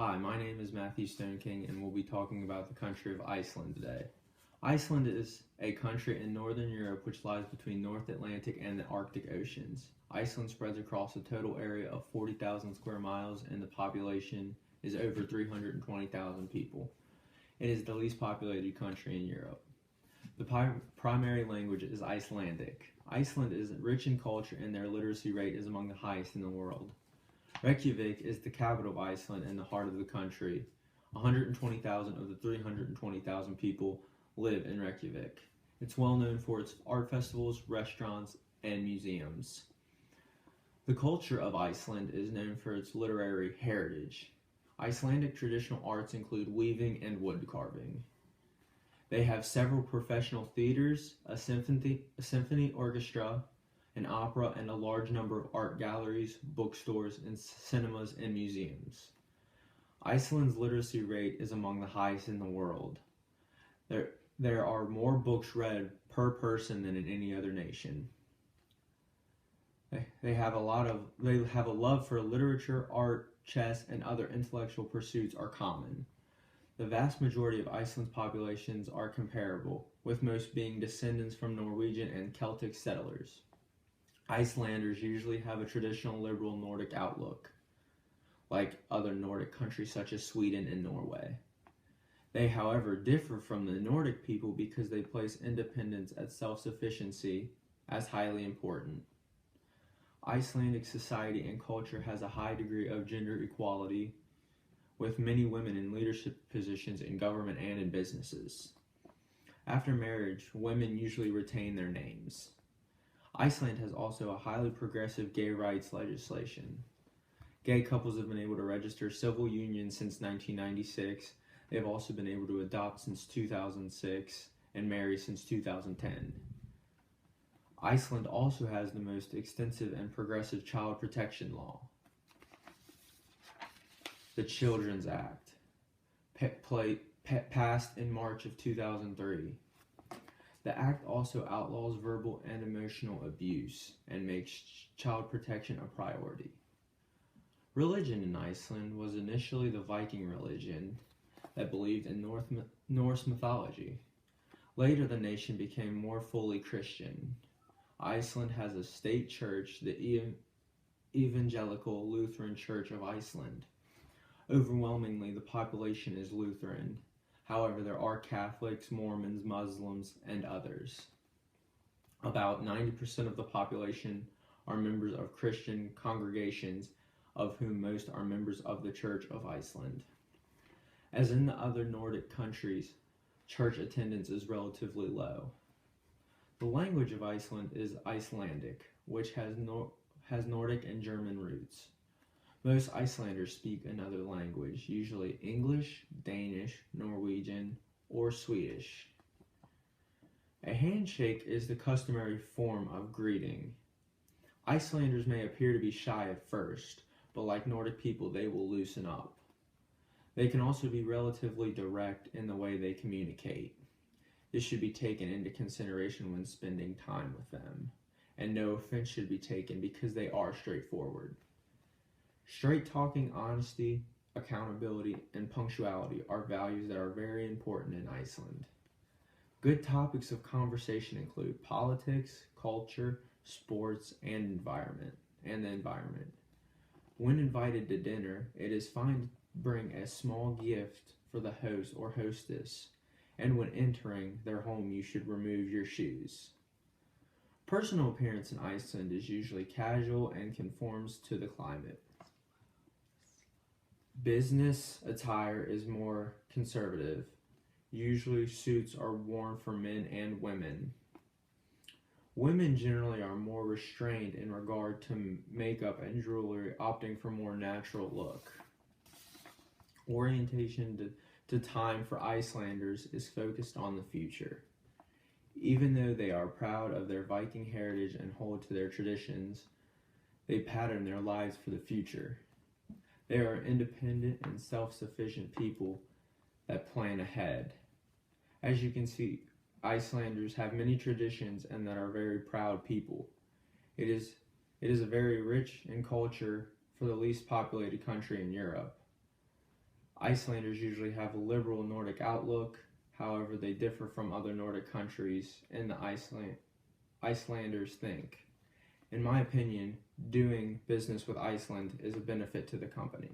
Hi, my name is Matthew Stoneking, and we'll be talking about the country of Iceland today. Iceland is a country in northern Europe which lies between North Atlantic and the Arctic Oceans. Iceland spreads across a total area of 40,000 square miles, and the population is over 320,000 people. It is the least populated country in Europe. The primary language is Icelandic. Iceland is rich in culture, and their literacy rate is among the highest in the world. Reykjavik is the capital of Iceland and the heart of the country. 120,000 of the 320,000 people live in Reykjavik. It's well known for its art festivals, restaurants, and museums. The culture of Iceland is known for its literary heritage. Icelandic traditional arts include weaving and wood carving. They have several professional theaters, a symphony orchestra, an opera, and a large number of art galleries, bookstores, and cinemas and museums. Iceland's literacy rate is among the highest in the world. There are more books read per person than in any other nation. They have a love for literature, art, chess, and other intellectual pursuits are common. The vast majority of Iceland's populations are comparable, with most being descendants from Norwegian and Celtic settlers. Icelanders usually have a traditional liberal Nordic outlook, like other Nordic countries such as Sweden and Norway. They, however, differ from the Nordic people because they place independence and self-sufficiency as highly important. Icelandic society and culture has a high degree of gender equality, with many women in leadership positions in government and in businesses. After marriage, women usually retain their names. Iceland has also a highly progressive gay rights legislation. Gay couples have been able to register civil unions since 1996. They have also been able to adopt since 2006 and marry since 2010. Iceland also has the most extensive and progressive child protection law. The Children's Act, passed in March of 2003. The act also outlaws verbal and emotional abuse and makes child protection a priority. Religion in Iceland was initially the Viking religion that believed in Norse mythology. Later, the nation became more fully Christian. Iceland has a state church, the Evangelical Lutheran Church of Iceland. Overwhelmingly, the population is Lutheran. However, there are Catholics, Mormons, Muslims, and others. About 90% of the population are members of Christian congregations, of whom most are members of the Church of Iceland. As in the other Nordic countries, church attendance is relatively low. The language of Iceland is Icelandic, which has Nordic and German roots. Most Icelanders speak another language, usually English, Danish, Norwegian, or Swedish. A handshake is the customary form of greeting. Icelanders may appear to be shy at first, but like Nordic people, they will loosen up. They can also be relatively direct in the way they communicate. This should be taken into consideration when spending time with them, and no offense should be taken because they are straightforward. Straight talking, honesty, accountability, and punctuality are values that are very important in Iceland. Good topics of conversation include politics, culture, sports, and the environment. When invited to dinner, it is fine to bring a small gift for the host or hostess, and when entering their home, you should remove your shoes. Personal appearance in Iceland is usually casual and conforms to the climate. Business attire is more conservative. Usually suits are worn for men and women. Women generally are more restrained in regard to makeup and jewelry, opting for more natural look. Orientation to time for Icelanders is focused on the future. Even though they are proud of their Viking heritage and hold to their traditions, they pattern their lives for the future. They are independent and self-sufficient people that plan ahead. As you can see, Icelanders have many traditions and that are very proud people. It is a very rich in culture for the least populated country in Europe. Icelanders usually have a liberal Nordic outlook. However, they differ from other Nordic countries in the Icelanders think. In my opinion, doing business with Iceland is a benefit to the company.